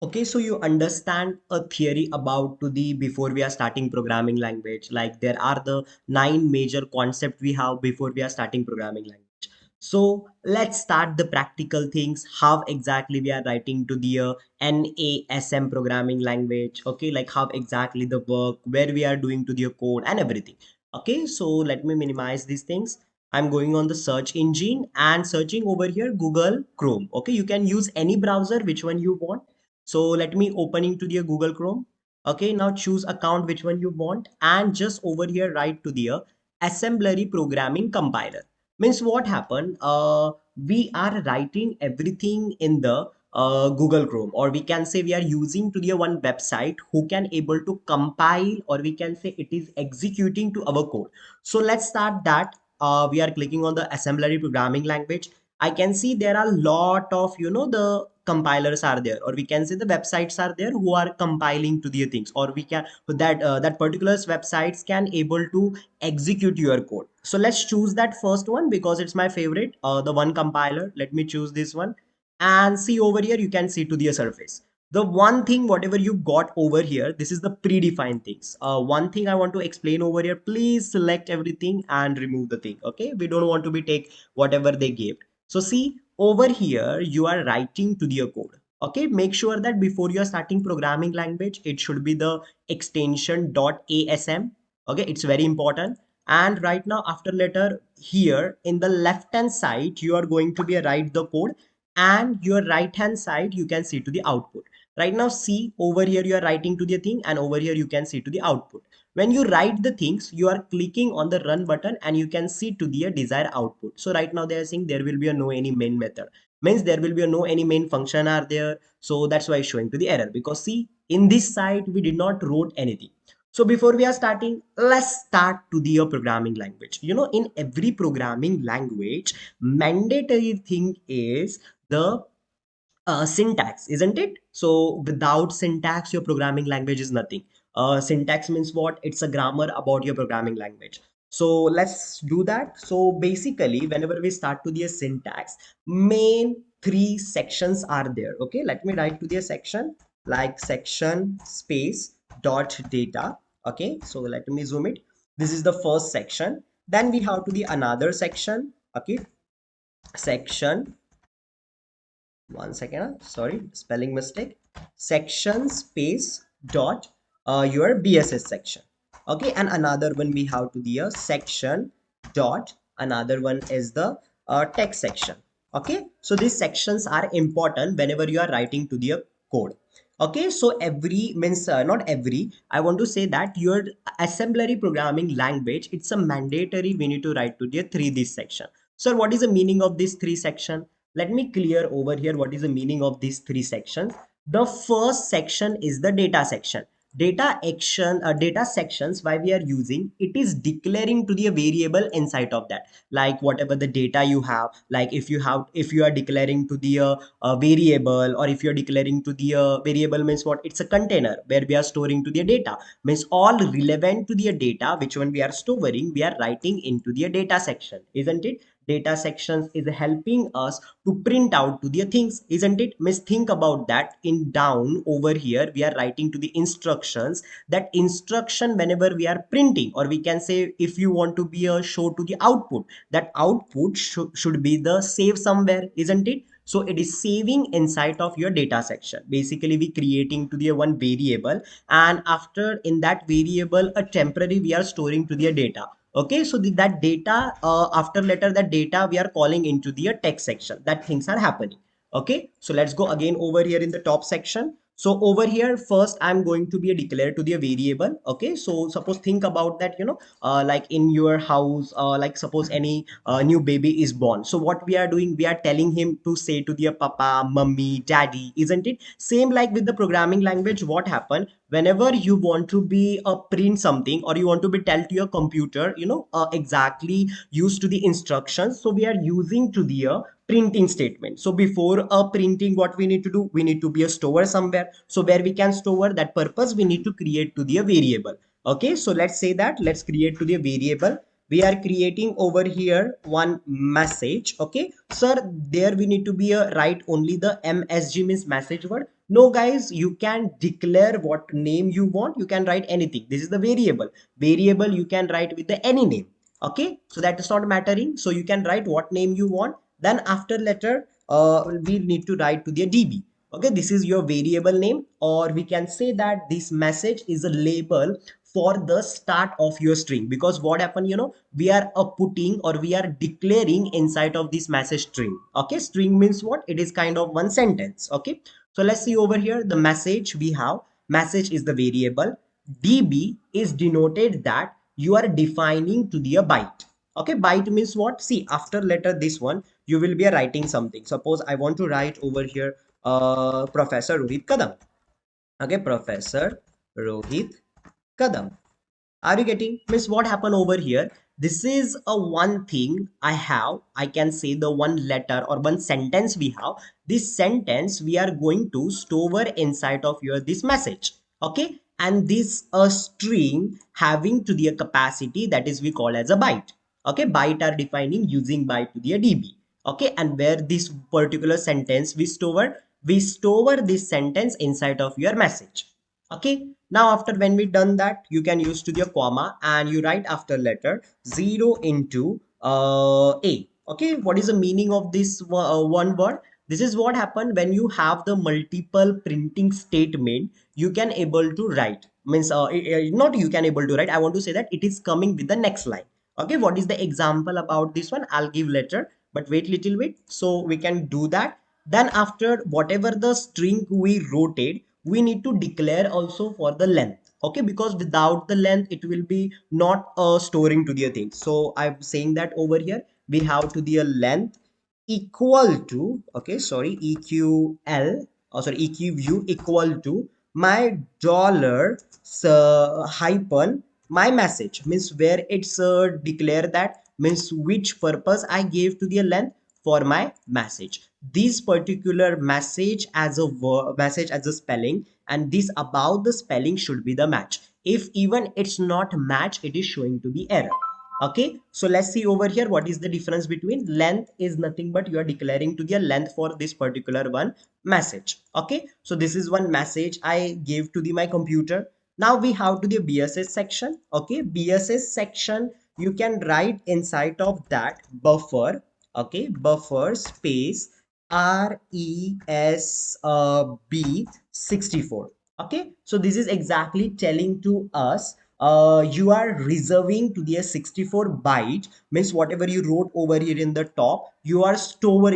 Okay, so you understand a theory about to the before we are starting programming language. Like there are the nine major concept we have before we are starting programming language. So let's start the practical things. How exactly we are writing to the NASM programming language. Okay, like how exactly the work, where we are doing to the code and everything. Okay, so let me minimize these things. I'm going on the search engine and searching over here Google Chrome. Okay, you can use any browser, which one you want. So let me opening to the Google Chrome. Okay, now choose account which one you want and just over here write to the assembly programming compiler. Means what happened? We are writing everything in the Google Chrome, or we can say we are using to the one website who can able to compile, or we can say it is executing to our code. So let's start that. We are clicking on the assembly programming language. I can see there are a lot of the compilers are there, or we can say the websites are there who are compiling to the things, or we can that particular websites can able to execute your code. So let's choose that first one because it's my favorite, the one compiler. Let me choose this one and see over here. You can see to the surface. The one thing, whatever you got over here, this is the predefined things. One thing I want to explain over here, please select everything and remove the thing. Okay, we don't want to be take whatever they gave. So see over here, you are writing to the code. Okay, make sure that before you are starting programming language, it should be the extension .asm. Okay, it's very important. And right now, after letter here in the left hand side, you are going to be write the code, and your right hand side you can see to the output. Right now, see over here you are writing to the thing, and over here you can see to the output. When you write the things, you are clicking on the run button and you can see to the desired output. So right now they are saying there will be a no any main method, means there will be a no any main function are there. So that's why it's showing to the error, because see in this side we did not wrote anything. So before we are starting, let's start to the programming language. In every programming language, mandatory thing is the syntax, isn't it? So without syntax, your programming language is nothing. Syntax means what? It's a grammar about your programming language. So let's do that. So basically, whenever we start to the syntax, main three sections are there. Okay, let me write to the section like section space dot data. Okay, so let me zoom it. This is the first section. Then we have to the another section. Okay, section, one second, sorry, spelling mistake. Section space dot your BSS section. Okay, and another one we have to the section dot, another one is the text section. Okay, so these sections are important whenever you are writing to the code. Okay, so every means not every, I want to say that your assembly programming language, it's a mandatory we need to write to the three this section. So what is the meaning of this three section? Let me clear over here what is the meaning of these three sections. The first section is the data section. Data sections, why we are using it, is declaring to the variable inside of that, like whatever the data you have. Like if you are declaring to the variable, or if you're declaring to the variable means what, it's a container where we are storing to the data, means all relevant to the data which one we are storing, we are writing into the data section, isn't it? Data sections is helping us to print out to the things, isn't it? Miss, think about that. In down over here we are writing to the instructions. That instruction, whenever we are printing, or we can say if you want to be a show to the output, that output should be the save somewhere, isn't it? So it is saving inside of your data section. Basically we creating to the one variable, and after in that variable a temporary we are storing to the data. Okay, so that data, after later that data we are calling into the text section, that things are happening. Okay, so let's go again over here in the top section. So over here first I'm going to be a declare to the variable. Okay, so suppose think about that, like in your house, like suppose any new baby is born. So what we are doing, we are telling him to say to the papa, mummy, daddy, isn't it? Same like with the programming language, what happened whenever you want to be print something, or you want to be tell to your computer, exactly used to the instructions. So we are using to the printing statement. So before printing, what we need to do, we need to be a store somewhere. So where we can store, that purpose we need to create to the variable. Okay, so let's say that let's create to the variable. We are creating over here one message. Okay, sir, there we need to be a write only the msg, means message word. No guys, you can declare what name you want. You can write anything. This is the variable you can write with the any name. Okay, so that is not mattering. So you can write what name you want. Then after letter we need to write to the db. Okay, this is your variable name, or we can say that this message is a label for the start of your string, because what happened, we are putting, or we are declaring inside of this message string. Okay, string means what? It is kind of one sentence. Okay, so let's see over here the message we have. Message is the variable. db is denoted that you are defining to the byte. Okay, byte means what? See, after letter this one, you will be writing something. Suppose I want to write over here Professor Rohit Kadam. Okay, Professor Rohit Kadam. Are you getting? Means what happened over here? This is a one thing I have. I can say the one letter or one sentence we have. This sentence we are going to store inside of your this message. Okay, and this a string having to the capacity that is we call as a byte. Okay, byte are defining using byte to the db. Okay, and where this particular sentence we store this sentence inside of your message. Okay, now after when we done that, you can use to the comma and you write after letter 0 into a. Okay, what is the meaning of this one word? This is what happened when you have the multiple printing statement. You can able to write, means not you can able to write, I want to say that it is coming with the next line. Okay, what is the example about this one? I'll give later, but wait little bit so we can do that. Then after whatever the string we rotate, we need to declare also for the length. Okay, because without the length it will be not storing to the thing. So I'm saying that over here we have to the length equal to, okay, sorry, eql, oh sorry, eqview equal to my dollar hyphen my message, means where it's declare that, means which purpose I gave to the length for my message. This particular message as a message as a spelling, and this about the spelling should be the match. If even it's not match, it is showing to be error. Okay, so let's see over here what is the difference between length is nothing but you are declaring to the length for this particular one message. Okay, so this is one message I gave to the my computer. Now we have to the bss section. Okay, bss section, you can write inside of that buffer. Okay, buffer space RESB 64. Okay, so this is exactly telling to us you are reserving to the 64 byte, means whatever you wrote over here in the top, you store,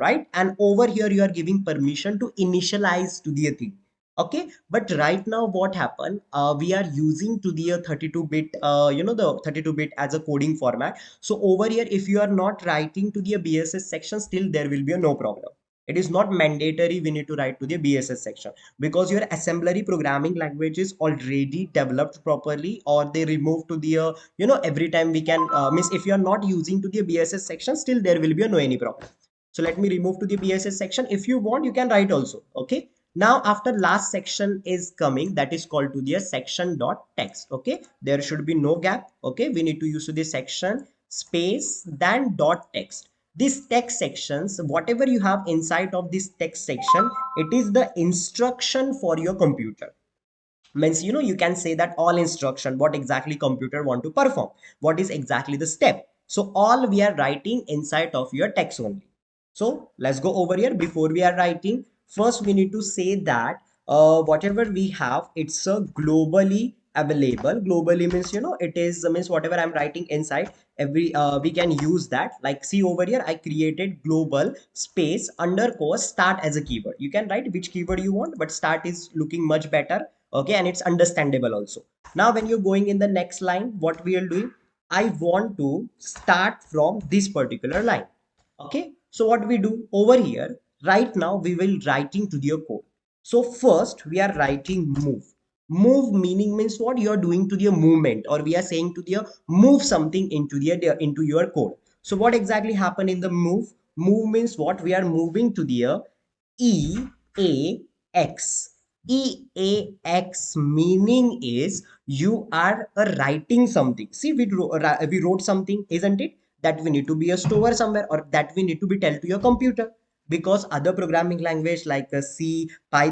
right? And over here you are giving permission to initialize to the thing. Okay, but right now what happened, we are using to the 32-bit the 32-bit as a coding format. So over here if you are not writing to the bss section, still there will be a no problem. It is not mandatory we need to write to the bss section, because your assembly programming language is already developed properly, or they remove to the every time we can means if you are not using to the bss section, still there will be no any problem. So let me remove to the bss section. If you want, you can write also. Okay, now after last section is coming, that is called to the section dot text. Okay, there should be no gap. Okay, we need to use to the section space then dot text. This text sections, whatever you have inside of this text section, it is the instruction for your computer. Means you can say that all instruction what exactly computer want to perform, what is exactly the step. So all we are writing inside of your text only. So let's go over here. Before we are writing, first we need to say that whatever we have, it's a globally available. Globally means it is means whatever I'm writing inside every we can use that. Like see over here, I created global space underscore start as a keyword. You can write which keyword you want, but start is looking much better. Okay, and it's understandable also. Now when you're going in the next line, what we are doing, I want to start from this particular line. Okay, so what we do over here, right now we will writing to your code. So first we are writing move meaning means what you are doing to the movement, or we are saying to the move something into the into your code. So what exactly happened in the move means what we are moving to the EAX. EAX meaning is you are writing something. See, we wrote something, isn't it? That we need to be a store somewhere, or that we need to be tell to your computer. because other programming language like C, Python